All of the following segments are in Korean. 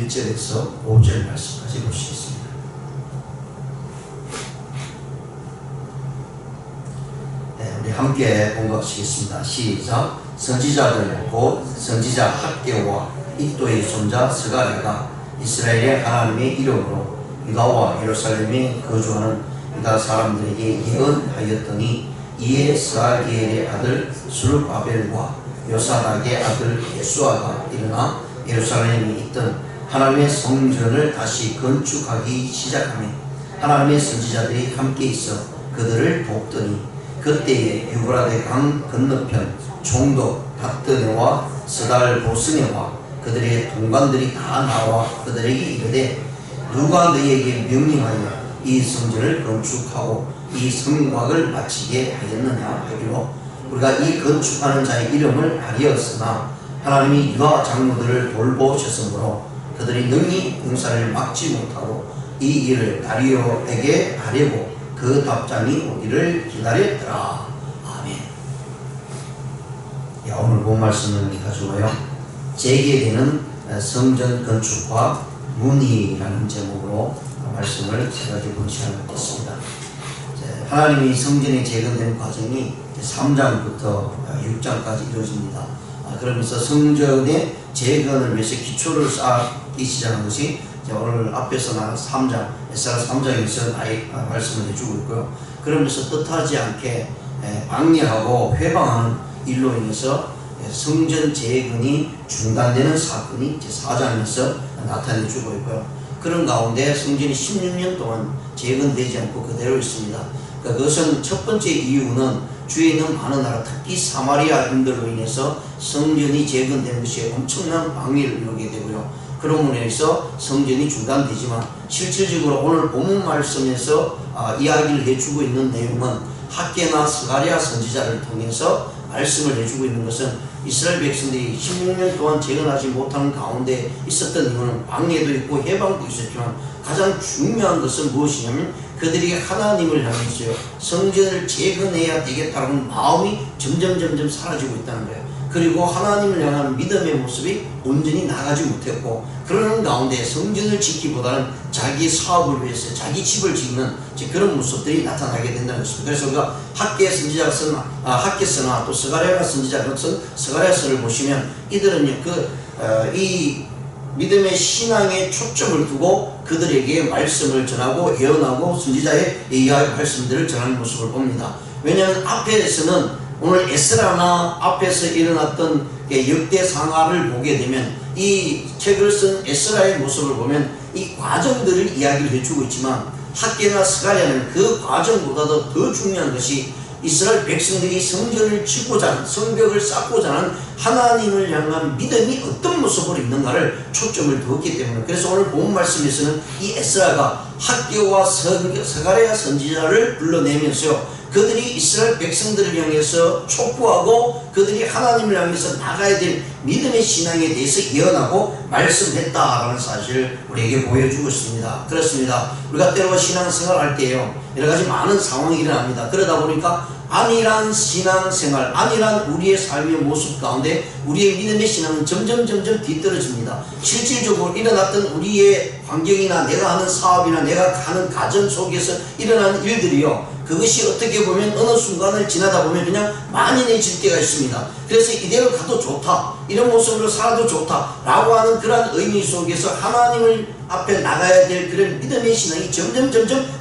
1절에서 5절 말씀까지 보시겠습니다. 네, 우리 함께 공부하시겠습니다. 시작. 선지자들 곧 선지자 학개와 id도의 손자 스가랴가 이스라엘의 하나님의 이름으로 유다와 예루살렘에 거주하는 유다 사람들에게 예언하였더니 이에 스알디엘의 아들 스룹바벨과 요사닥의 아들 예수아가 일어나 예루살렘에 있던 하나님의 성전을 다시 건축하기 시작하며 하나님의 선지자들이 함께 있어 그들을 돕더니 그때에 유브라데 강 건너편 총독 닷드네와 스달보스네와 그들의 동관들이 다 나와 그들에게 이르되 누가 너희에게 명령하여 이 성전을 건축하고 이 성곽을 마치게 하였느냐 하기로 우리가 이 건축하는 자의 이름을 알리었으나 하나님이 유다 장로들을 돌보셨으므로 그들이 능히 공사를 막지 못하고 이 일을 다리오에게 하려고 그 답장이 오기를 기다렸더라. 아멘. 오늘 본 말씀을 가지고요, 재개되는 성전 건축과 문의라는 제목으로 말씀을 세 가지 본 시간을 갖겠습니다. 하나님이 성전이 재건된 과정이 3장부터 6장까지 이루어집니다. 그러면서 성전의 재건을 위해서 기초를 쌓기 시작한 것이 오늘 앞에서 나온 3장, 에스라 3장에서 말씀을 해주고 있고요. 그러면서 뜻하지 않게 방해하고 회방하는 일로 인해서 성전 재건이 중단되는 사건이 제4장에서 나타내주고 있고요. 그런 가운데 성전이 16년 동안 재건되지 않고 그대로 있습니다. 그것은 첫 번째 이유는 주위에 있는 많은 나라, 특히 사마리아인들로 인해서 성전이 재건된 것이 엄청난 방해를 이루게 되고요. 그런 면에서 성전이 중단되지만 실질적으로 오늘 본문 말씀에서 이야기를 해주고 있는 내용은 학개나 스가랴 선지자를 통해서 말씀을 해주고 있는 것은 이스라엘 백성들이 16년 동안 재건하지 못하는 가운데 있었던 이유는 방해도 있고 해방도 있었지만 가장 중요한 것은 무엇이냐면 그들이 하나님을 향해서요 성전을 재건해야 되겠다는 마음이 점점 사라지고 있다는 거예요. 그리고 하나님을 향한 믿음의 모습이 온전히 나가지 못했고 그러는 가운데 성전을 짓기보다는 자기 사업을 위해서 자기 집을 짓는 그런 모습들이 나타나게 된다는 것입니다. 그래서 우리가 학개서나 또 스가랴가 선지자가 쓴 스가랴서를 보시면 이들은요 이 믿음의 신앙에 초점을 두고 그들에게 말씀을 전하고 예언하고 선지자의 이야기 말씀들을 전하는 모습을 봅니다. 왜냐하면 앞에서는 오늘 에스라나 앞에서 일어났던 역대상하를 보게 되면 이 책을 쓴 에스라의 모습을 보면 이 과정들을 이야기를 해주고 있지만 학개나 스가랴는 그 과정보다도 더 중요한 것이 이스라엘 백성들이 성전을 짓고자 하는, 성벽을 쌓고자 하는 하나님을 향한 믿음이 어떤 모습으로 있는가를 초점을 두었기 때문에 그래서 오늘 본 말씀에서는 이 에스라가 학개와 스가랴 선지자를 불러내면서요 그들이 이스라엘 백성들을 향해서 촉구하고 그들이 하나님을 향해서 나가야 될 믿음의 신앙에 대해서 예언하고 말씀했다라는 사실을 우리에게 보여주고 있습니다. 그렇습니다. 우리가 때로 신앙생활 할 때요 여러가지 많은 상황이 일어납니다. 그러다 보니까 안일한 신앙생활, 안일한 우리의 삶의 모습 가운데 우리의 믿음의 신앙은 점점 뒤떨어집니다. 실질적으로 일어났던 우리의 환경이나 내가 하는 사업이나 내가 하는 가정 속에서 일어나는 일들이요 그것이 어떻게 보면 어느 순간을 지나다 보면 그냥 만연해질 때가 있습니다. 그래서 이대로 가도 좋다, 이런 모습으로 살아도 좋다 라고 하는 그러한 의미 속에서 하나님을 앞에 나가야 될 그런 믿음의 신앙이 점점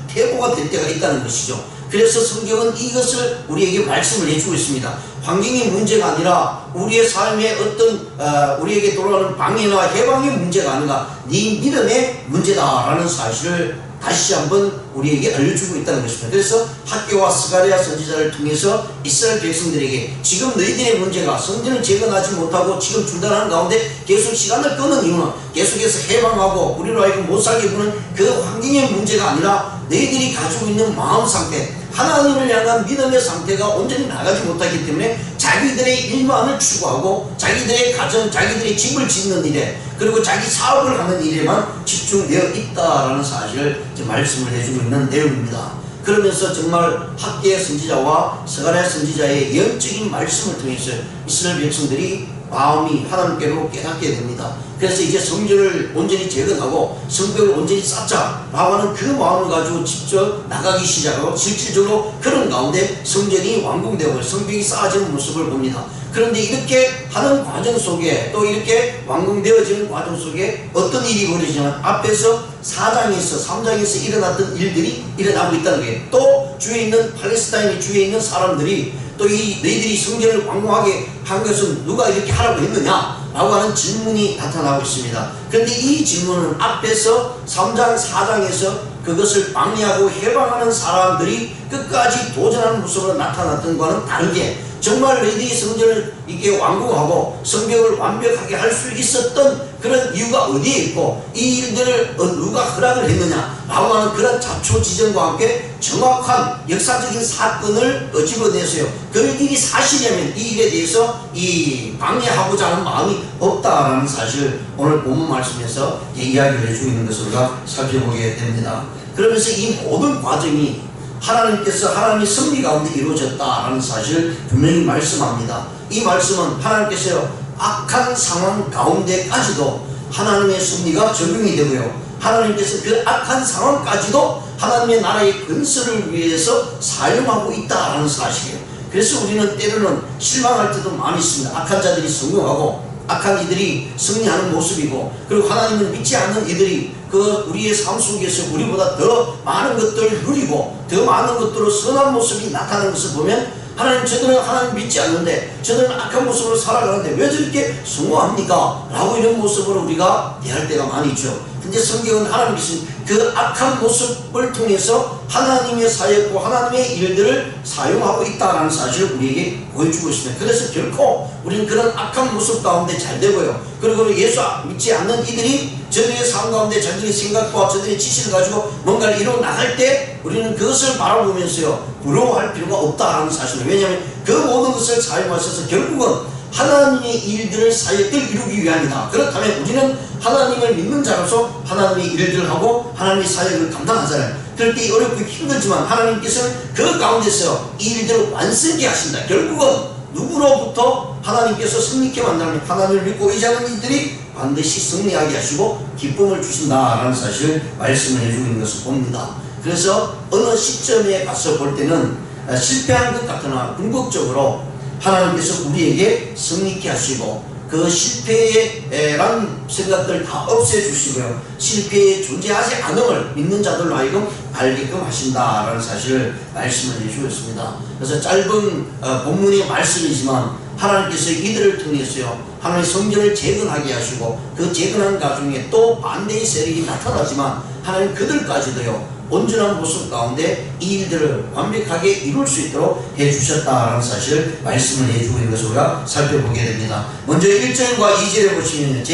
퇴보가 될 때가 있다는 것이죠. 그래서 성경은 이것을 우리에게 말씀을 해주고 있습니다. 환경이 문제가 아니라 우리의 삶의 어떤 우리에게 돌아오는 방해나 해방의 문제가 아니라 네 믿음의 문제다라는 사실을 다시 한번 우리에게 알려주고 있다는 것입니다. 그래서 학개와 스가랴 선지자를 통해서 이스라엘 백성들에게 지금 너희들의 문제가 성전을 재건하지 못하고 지금 중단하는 가운데 계속 시간을 끄는 이유는 계속해서 해방하고 우리로 하여금 못 살게 구는 그 환경의 문제가 아니라 너희들이 가지고 있는 마음 상태, 하나님을 향한 믿음의 상태가 온전히 나가지 못하기 때문에 자기들의 일만을 추구하고 자기들의 가정, 자기들의 집을 짓는 일에 그리고 자기 사업을 하는 일에만 집중되어 있다라는 사실을 말씀을 해주고 있는 내용입니다. 그러면서 정말 학개 선지자와 스가랴 선지자의 예언적인 말씀을 통해서 이스라엘 백성들이 마음이 하나님께로 깨닫게 됩니다. 그래서 이제 성전을 온전히 재건하고 성벽을 온전히 쌓자라고 하는 그 마음을 가지고 직접 나가기 시작하고 실질적으로 그런 가운데 성전이 완공되고 성벽이 쌓아지는 모습을 봅니다. 그런데 이렇게 하는 과정 속에 또 이렇게 완공되어지는 과정 속에 어떤 일이 벌어지냐면 앞에서 4장에서 3장에서 일어났던 일들이 일어나고 있다는 거예요. 또 주위에 있는 팔레스타인의 주위에 있는 사람들이 또 이 너희들이 성전을 완공하게 한 것은 누가 이렇게 하라고 했느냐 라고 하는 질문이 나타나고 있습니다. 그런데 이 질문은 앞에서 3장 4장에서 그것을 방해하고 해방하는 사람들이 끝까지 도전하는 모습으로 나타났던 것과는 다르게 정말 너희들이 성전을 이렇게 완공하고 성벽을 완벽하게 할 수 있었던 그런 이유가 어디에 있고 이 일들을 누가 허락을 했느냐 라고 하는 그런 자초지정과 함께 정확한 역사적인 사건을 집어내서요. 그 일이 사실이라면 이 일에 대해서 이 방해하고자 하는 마음이 없다라는 사실을 오늘 본문 말씀에서 이야기를 해주고 있는 것을 우리가 살펴보게 됩니다. 그러면서 이 모든 과정이 하나님께서 하나님의 섭리 가운데 이루어졌다라는 사실을 분명히 말씀합니다. 이 말씀은 하나님께서 악한 상황 가운데까지도 하나님의 섭리가 적용이 되고요. 하나님께서 그 악한 상황까지도 하나님의 나라의 건설을 위해서 사용하고 있다라는 사실이에요. 그래서 우리는 때로는 실망할 때도 많이 있습니다. 악한 자들이 성공하고 악한 이들이 승리하는 모습이고 그리고 하나님을 믿지 않는 이들이 그 우리의 삶 속에서 우리보다 더 많은 것들을 누리고 더 많은 것들로 선한 모습이 나타나는 것을 보면 하나님 저들은 하나님 믿지 않는데 저들은 악한 모습으로 살아가는데 왜 저렇게 성공합니까? 라고 이런 모습으로 우리가 대할 때가 많이 있죠. 근데 성경은 하나님께서 그 악한 모습을 통해서 하나님의 사역과 하나님의 일들을 사용하고 있다는 사실을 우리에게 보여주고 있습니다. 그래서 결코 우리는 그런 악한 모습 가운데 잘 되고요. 그리고 예수 믿지 않는 이들이 저들의 삶 가운데 자기의 생각과 저들의 지식을 가지고 뭔가를 이루어 나갈 때 우리는 그것을 바라보면서요 부러워할 필요가 없다는 사실을. 왜냐하면 그 모든 것을 사용하셔서 결국은 하나님의 일들을 사역을 이루기 위함이다. 그렇다면 우리는 하나님을 믿는 자로서 하나님의 일들을 하고 하나님의 사역을 감당하잖아요. 그럴 때 어렵고 힘들지만 하나님께서는 그 가운데서 이 일들을 완성케 하신다. 결국은 누구로부터 하나님께서 승리케 만들면 하나님을 믿고 의지하는 이들이 반드시 승리하게 하시고 기쁨을 주신다라는 사실을 말씀을 해주고 있는 것을 봅니다. 그래서 어느 시점에 가서 볼 때는 실패한 것 같으나 궁극적으로 하나님께서 우리에게 승리케 하시고 그 실패란 생각들 다 없애주시고요. 실패에 존재하지 않음을 믿는 자들로 하여금 알게끔 하신다라는 사실을 말씀을 해주고 있습니다. 그래서 짧은 본문의 말씀이지만 하나님께서 이들을 통해서요 하나님의 성전을 재건하게 하시고 그 재건한 가중에 또 반대의 세력이 나타나지만 하나님 그들까지도요 온전한 모습 가운데 이 일들을 완벽하게 이룰 수 있도록 해주셨다라는 사실을 말씀을 해주고 있는 것을 우리가 살펴보게 됩니다. 먼저 1절과 2절에 보시면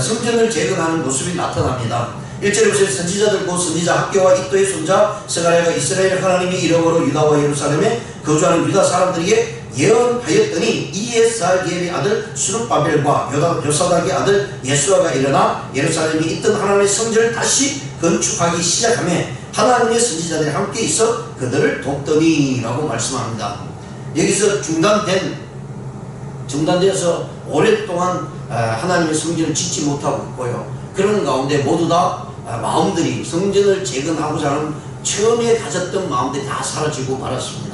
성전을 재건하는 모습이 나타납니다. 1절에 보시면 선지자들 곧 선지자 학교와 이또의 손자 스가랴가 이스라엘 하나님의 이름으로 유다와 예루살렘에 거주하는 유다 사람들에게 예언하였더니 이에스알기엘의 아들 수룹바벨과 요사닥의 아들 예수아가 일어나 예루살렘에 있던 하나님의 성전을 다시 건축하기 시작하며 하나님의 선지자들이 함께 있어 그들을 돕더니 라고 말씀합니다. 여기서 중단되어서 오랫동안 하나님의 성전을 짓지 못하고 있고요. 그런 가운데 모두 다 마음들이 성전을 재건하고자 하는 처음에 가졌던 마음들이 다 사라지고 말았습니다.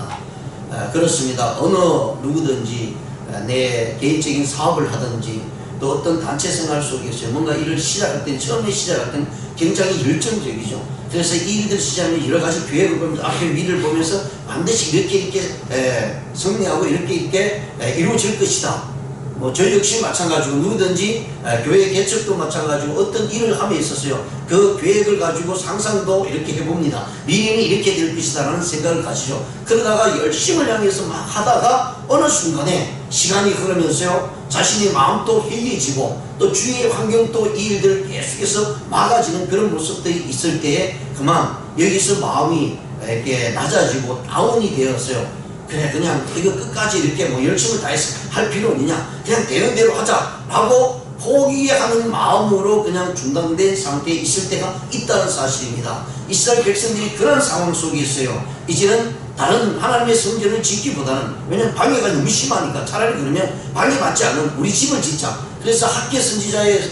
그렇습니다. 어느 누구든지 내 개인적인 사업을 하든지 또 어떤 단체 생활 속에서 뭔가 일을 시작할 때 처음에 시작할 때는 굉장히 열정적이죠. 그래서 이 일들 시작하면 여러 가지 계획을 보면서 앞에 미래를 보면서 반드시 이렇게 승리하고 이렇게 이루어질 것이다. 저 역시 마찬가지고 누구든지 교회 개척도 마찬가지고 어떤 일을 함에 있어서요 그 계획을 가지고 상상도 이렇게 해봅니다. 미래는 이렇게 될 것이다 라는 생각을 가지죠. 그러다가 열심을 향해서 막 하다가 어느 순간에 시간이 흐르면서요 자신의 마음도 해이해지고 또 주위의 환경도 이 일들을 계속해서 막아지는 그런 모습들이 있을 때에 그만 여기서 마음이 이렇게 낮아지고 다운이 되었어요. 그래 그냥 이거 끝까지 이렇게 열심을 다해서 할 필요 없느냐 그냥 되는 대로 하자 라고 포기하는 마음으로 그냥 중단된 상태에 있을 때가 있다는 사실입니다. 이스라엘 백성들이 그런 상황 속에 있어요. 이제는 다른 하나님의 성전을 짓기보다는, 왜냐면 방해가 너무 심하니까 차라리 그러면 방해받지 않는 우리 집을 짓자. 그래서 학개 선지자의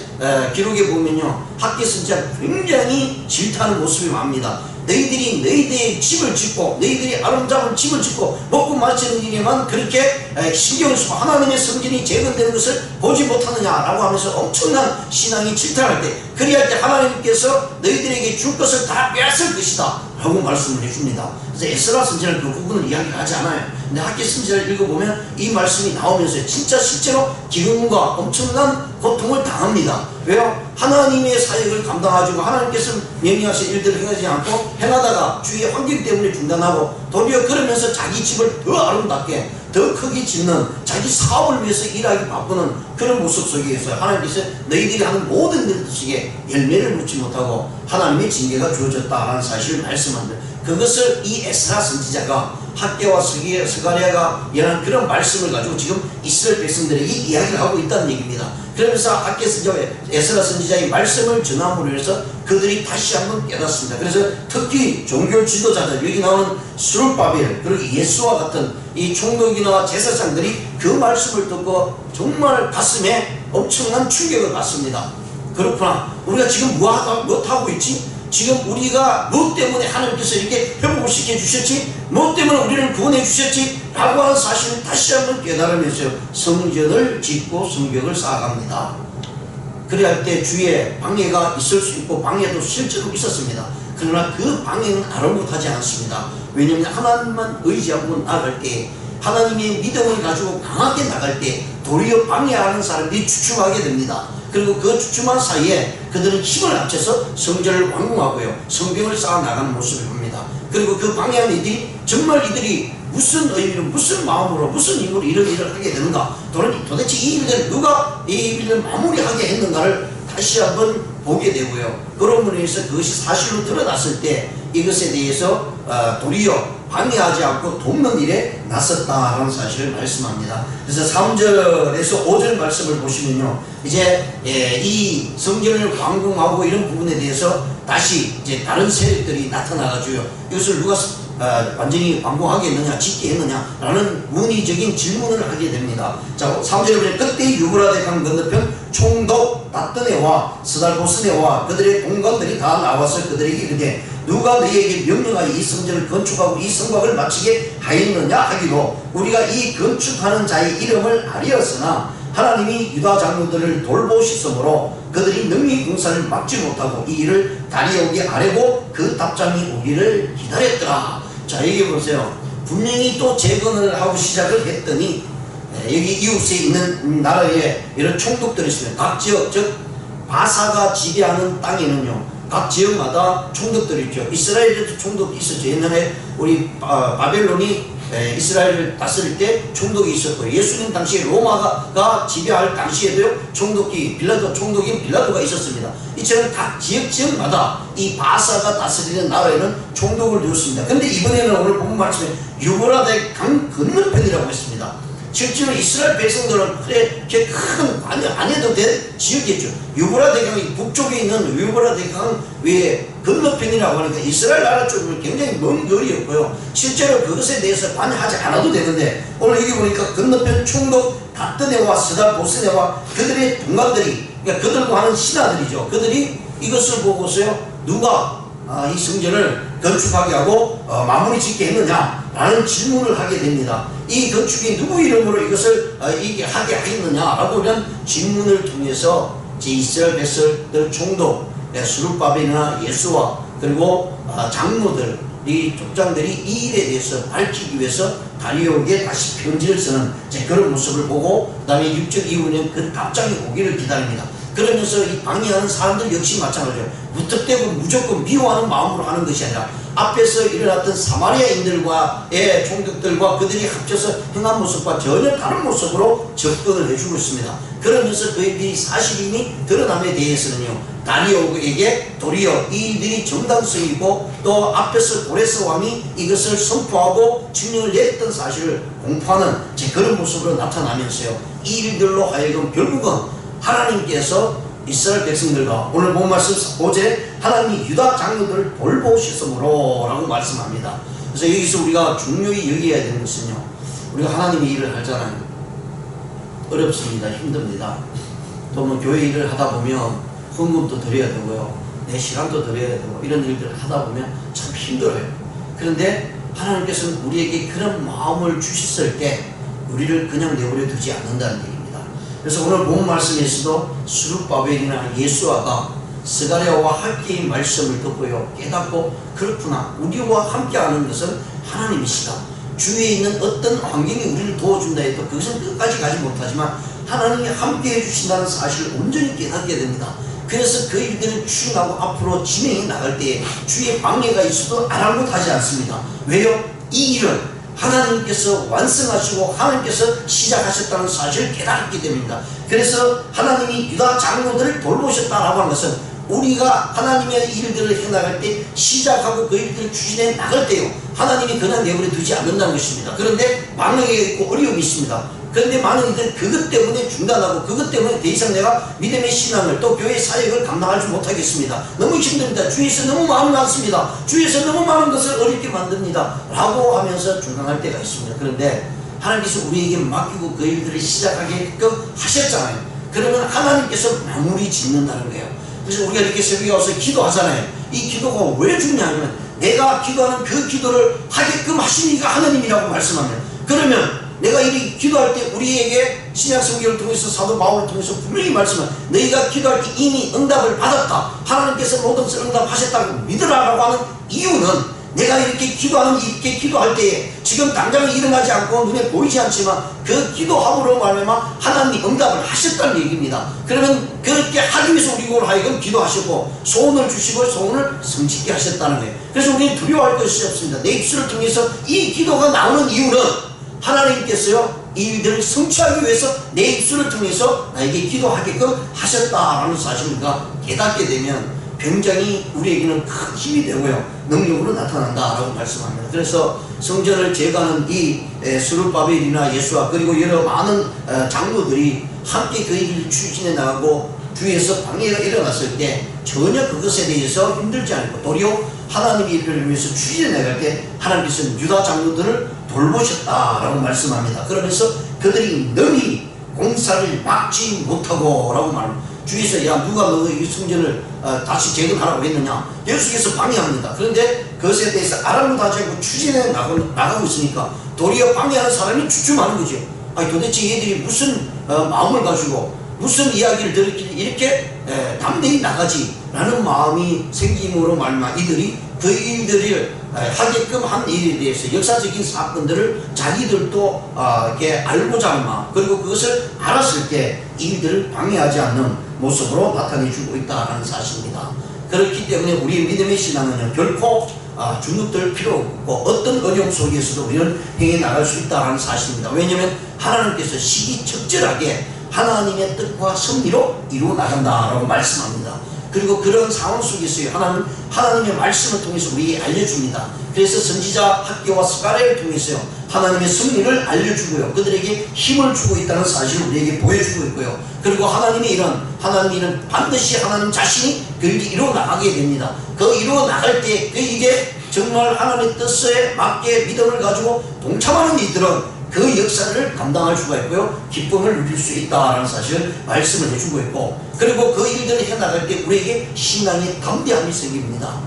기록에 보면요, 학개 선지자가 굉장히 질타하는 모습이 납니다. 너희들이 너희들의 집을 짓고 너희들이 아름다운 집을 짓고 먹고 마시는 일에만 그렇게 신경을 쓰고 하나님의 성전이 재건되는 것을 보지 못하느냐라고 하면서 엄청난 신앙이 질타할 때, 그리할 때 하나님께서 너희들에게 줄 것을 다 빼앗을 것이다 라고 말씀을 해줍니다. 그래서 에스라 선지자는 그 부분을 이야기하지 않아요. 근데 학개 선지자를 읽어보면 이 말씀이 나오면서 진짜 실제로 기근과 엄청난 고통을 당합니다. 왜요? 하나님의 사역을 감당하시고 하나님께서 명령하신 일들을 행하지 않고 행하다가 주위의 환경 때문에 중단하고 도리어 그러면서 자기 집을 더 아름답게 더 크게 짓는, 자기 사업을 위해서 일하기 바쁘는 그런 모습 속에서 하나님께서 너희들이 하는 모든 일 속에 열매를 맺지 못하고 하나님의 징계가 주어졌다라는 사실을 말씀합니다. 그것을 이 에스라 선지자가 학개와 스가랴가 이런 그런 말씀을 가지고 지금 이스라엘 백성들에게 이야기를 하고 있다는 얘기입니다. 그러면서 학개 선지자, 에스라 선지자의 말씀을 전함으로 해서 그들이 다시 한번 깨닫습니다. 그래서 특히 종교 지도자들, 여기 나오는 스룹바벨 그리고 예수와 같은 이 총독이나 제사장들이 그 말씀을 듣고 정말 가슴에 엄청난 충격을 받습니다. 그렇구나, 우리가 지금 무엇하고 있지? 지금 우리가 무엇 때문에 하나님께서 이렇게 회복을 시켜주셨지? 무엇 때문에 우리를 구원해 주셨지? 라고 하는 사실을 다시 한번 깨달으면서 성전을 짓고 성벽을 쌓아갑니다. 그래야 할 때 주위에 방해가 있을 수 있고 방해도 실제로 있었습니다. 그러나 그 방해는 아랑곳하지 않습니다. 왜냐하면 하나님만 의지하고 나갈 때, 하나님의 믿음을 가지고 강하게 나갈 때 도리어 방해하는 사람들이 주춤하게 됩니다. 그리고 그 주춤한 사이에 그들은 힘을 합쳐서 성전을 완공하고요, 성벽을 쌓아 나가는 모습을 봅니다. 그리고 그 방해하는 이들이 정말 이들이 무슨 의미로, 무슨 마음으로, 무슨 힘으로 이런 일을 하게 되는가, 도대체 이 일들을 누가 이 일을 마무리하게 했는가를 다시 한번 보게 되고요. 그런 면에서 그것이 사실로 드러났을 때 이것에 대해서 도리어 방해하지 않고 돕는 일에 나섰다라는 사실을 말씀합니다. 그래서 3절에서 5절 말씀을 보시면요, 이제 이 성전을 완공하고 이런 부분에 대해서 다시 이제 다른 세력들이 나타나가지고요, 이것을 누가 완전히 완공하겠느냐, 짓게 했느냐라는 문의적인 질문을 하게 됩니다. 자, 3절에 보면 그때 유브라데 강 건너편 총독 다뜨네와 스달보스네와 그들의 동관들이 다 나와서 그들에게 이르되 누가 너희에게 명령하여 이 성전을 건축하고 이 성곽을 마치게 하였느냐 하기로 우리가 이 건축하는 자의 이름을 알리었으나 하나님이 유다 장로들을 돌보시므로 그들이 능히 공사를 막지 못하고 이 일을 다리옥이 아래고 그 답장이 오기를 기다렸더라. 자, 여기 보세요. 분명히 또 재건을 하고 시작을 했더니 여기 이웃에 있는 나라에 이런 총독들이 있습니다. 각 지역, 즉 바사가 지배하는 땅에는요, 각 지역마다 총독들이 있죠. 이스라엘에도 총독이 있었죠. 옛날에 우리 바벨론이 이스라엘을 다스릴 때 총독이 있었고, 예수님 당시에 로마가 지배할 당시에도요, 총독인 빌라도가 있었습니다. 이처럼 각 지역마다 이 바사가 다스리는 나라에는 총독을 두었습니다. 근데 이번에는 오늘 본문 말씀에 유브라데 강 건너편이라고 했습니다. 실제로 이스라엘 백성들은 그렇게 큰 관여 안 해도 될 지역이었죠. 유브라데 강이 북쪽에 있는 유브라데 강 외에 건너편이라고 하니까 이스라엘 나라 쪽으로 굉장히 먼 거리였고요. 실제로 그것에 대해서 관여하지 않아도 되는데, 오늘 여기 보니까 건너편 총독 다뜨네와 스달보스네와 그들의 동관들이, 그러니까 그들과 하는 신하들이죠. 그들이 이것을 보고서요, 누가 이 성전을 건축하게 하고 마무리 짓게 했느냐 라는 질문을 하게 됩니다. 이 건축이 누구 이름으로 이것을 이게 하게 하였느냐라고 이런 질문을 통해서 이스라엘 백성들 총독 스룹바벨이나 예수와 그리고 장로들, 이 족장들이 이 일에 대해서 밝히기 위해서 다리옥에 다시 편지를 쓰는 그런 모습을 보고, 그 다음에 6절 이후에는 그 답장이 오기를 기다립니다. 그러면서 이 방해하는 사람들 역시 마찬가지예요. 무턱대고 무조건 미워하는 마음으로 하는 것이 아니라 앞에서 일어났던 사마리아인들과의 총독들과 그들이 합쳐서 행한 모습과 전혀 다른 모습으로 접근을 해주고 있습니다. 그러면서 그들이 사실임이 드러남에 대해서는요, 다리옥에게 도리어 이 일들이 정당성이고 또 앞에서 고레스 왕이 이것을 선포하고 칙령을 내렸던 사실을 공포하는 그런 모습으로 나타나면서요, 이 일들로 하여금 결국은 하나님께서 이스라엘 백성들과 오늘 본 말씀 5절에 하나님이 유다 장로들을 돌보시므로 라고 말씀합니다. 그래서 여기서 우리가 중요히 여겨야 되는 것은요, 우리가 하나님의 일을 하잖아요. 어렵습니다. 힘듭니다. 또 뭐 교회 일을 하다 보면 헌금도 드려야 되고요, 내 시간도 드려야 되고, 이런 일들을 하다 보면 참 힘들어요. 그런데 하나님께서는 우리에게 그런 마음을 주셨을 때 우리를 그냥 내버려 두지 않는다는 얘기입니다. 그래서 오늘 본 말씀에서도 스룹바벨이나 예수아가 스가랴와 학개의 말씀을 듣고요, 깨닫고, 그렇구나, 우리와 함께하는 것은 하나님이시다. 주위에 있는 어떤 환경이 우리를 도와준다 해도 그것은 끝까지 가지 못하지만 하나님이 함께해 주신다는 사실을 온전히 깨닫게 됩니다. 그래서 그 일들을 추진하고 앞으로 진행해 나갈 때에 주위에 방해가 있어도 아랑곳하지 않습니다. 왜요? 이 일은 하나님께서 완성하시고 하나님께서 시작하셨다는 사실을 깨닫기 때문입니다. 그래서 하나님이 유다 장로들을 돌보셨다라고 하는 것은 우리가 하나님의 일들을 해나갈 때, 시작하고 그 일들을 추진해 나갈 때요, 하나님이 그냥 내버려 두지 않는다는 것입니다. 그런데 방해가 있고 어려움이 있습니다. 그런데 많은 이들은 그것 때문에 중단하고, 그것 때문에 더 이상 내가 믿음의 신앙을, 또 교회 사역을 감당하지 못하겠습니다. 너무 힘듭니다. 주위에서 너무 마음이 많습니다. 주위에서 너무 많은 것을 어렵게 만듭니다. 라고 하면서 중단할 때가 있습니다. 그런데 하나님께서 우리에게 맡기고 그 일들을 시작하게끔 하셨잖아요. 그러면 하나님께서 마무리 짓는다는 거예요. 그래서 우리가 이렇게 새벽에 와서 기도하잖아요. 이 기도가 왜 중요하냐면, 내가 기도하는 그 기도를 하게끔 하신 이가 하나님이라고 말씀하면, 그러면 내가 이 기도할 때 우리에게 신약 성경을 통해서 사도 바울을 통해서 분명히 말씀한, 너희가 기도할 때 이미 응답을 받았다, 하나님께서 모든 것을 응답하셨다고 믿으라라고 하는 이유는, 내가 이렇게 기도할 때에 지금 당장 일어나지 않고 눈에 보이지 않지만 그 기도함으로 말미암아 하나님이 응답을 하셨다는 얘기입니다. 그러면 그렇게 하기 위해서 우리로 하여금 기도하시고 소원을 주시고 소원을 성취케 하셨다는 거예요. 그래서 우리는 두려워할 것이 없습니다. 내 입술을 통해서 이 기도가 나오는 이유는 하나님께서요, 이 일들을 성취하기 위해서 내 입술을 통해서 나에게 기도하게끔 하셨다라는 사실을 우리가 깨닫게 되면 굉장히 우리에게는 큰 힘이 되고요, 능력으로 나타난다라고 말씀합니다. 그래서 성전을 제거하는 이 스룹바벨이나 예수아, 그리고 여러 많은 장로들이 함께 그 일을 추진해 나가고 주위에서 방해가 일어났을 때 전혀 그것에 대해서 힘들지 않고, 도리어 하나님의 일을 위해서 추진해 나갈 때 하나님께서는 유다 장로들을 돌보셨다라고 말씀합니다. 그러면서 그들이 능히 공사를 막지 못하고 라고 말합니다. 주위에서 야, 누가 너 이 성전을 다시 재건하라고 했느냐, 예수께서 방해합니다. 그런데 그것에 대해서 아랑곳하지 않고 추진해 나가고 있으니까 도리어 방해하는 사람이 주춤하는 거죠. 아니, 도대체 얘들이 무슨 마음을 가지고 무슨 이야기를 들었길래 이렇게 담대히 나가지 라는 마음이 생김으로 말미암아 이들이 그 일들을 하게끔 한 일에 대해서 역사적인 사건들을 자기들도 이렇게 알고자 하는 마음, 그리고 그것을 알았을 때 일들을 방해하지 않는 모습으로 나타내주고 있다는 사실입니다. 그렇기 때문에 우리의 믿음의 신앙은 결코 주눅들 필요 없고 어떤 어려움 속에서도 우리는 행해 나갈 수 있다는 사실입니다. 왜냐하면 하나님께서 시기적절하게 하나님의 뜻과 섭리로 이루어 나간다라고 말씀합니다. 그리고 그런 상황 속에서요, 하나님의 말씀을 통해서 우리에게 알려줍니다. 그래서 선지자 학개와 스가랴를 통해서요, 하나님의 섭리를 알려주고요, 그들에게 힘을 주고 있다는 사실을 우리에게 보여주고 있고요. 그리고 하나님의 일은 반드시 하나님 자신이 그 일이 이루어 나가게 됩니다. 그 이루어 나갈 때 이게 정말 하나님의 뜻에 맞게 믿음을 가지고 동참하는 이들은 그 역사를 감당할 수가 있고요, 기쁨을 누릴 수 있다는 사실을 말씀을 해주고 있고, 그리고 그 일들을 해나갈 때 우리에게 신앙의 담대함이 생깁니다.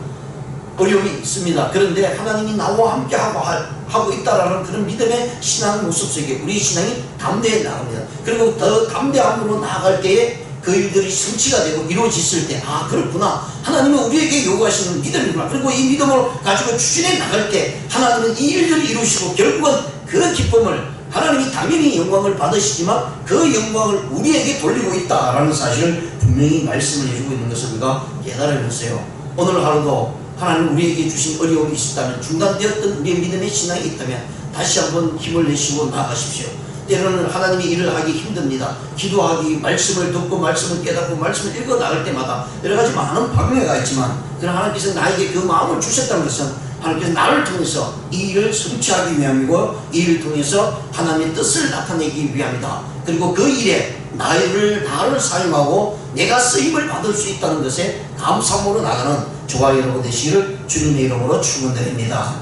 어려움이 있습니다. 그런데 하나님이 나와 함께 하고 있다라는 그런 믿음의 신앙 모습 속에 우리 신앙이 담대해 나갑니다. 그리고 더 담대함으로 나아갈 때에 그 일들이 성취가 되고 이루어졌을 때, 그렇구나, 하나님은 우리에게 요구하시는 믿음이구나. 그리고 이 믿음을 가지고 추진해 나갈 때 하나님은 이 일들을 이루시고 결국은 그 기쁨을, 하나님이 당연히 영광을 받으시지만 그 영광을 우리에게 돌리고 있다라는 사실을 분명히 말씀을 해주고 있는 것을 우리가 깨달으면서요, 오늘 하루도 하나님 우리에게 주신 어려움이 있었다면, 중단되었던 우리의 믿음의 신앙이 있다면 다시 한번 힘을 내시고 나아가십시오. 때로는 하나님이 일을 하기 힘듭니다. 기도하기, 말씀을 듣고 말씀을 깨닫고 말씀을 읽어 나갈 때마다 여러 가지 많은 방해가 있지만, 그러나 하나님께서 나에게 그 마음을 주셨다는 것은 하나님께서 나를 통해서 이 일을 성취하기 위함이고, 이 일을 통해서 하나님의 뜻을 나타내기 위함이다. 그리고 그 일에 나를 사용하고 내가 쓰임을 받을 수 있다는 것에 감사함으로 나가는 저와 여러분 되시기를 주님의 이름으로 축원드립니다.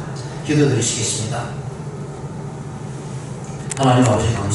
기도드리시겠습니다. 하나님 아버지 감사합니다.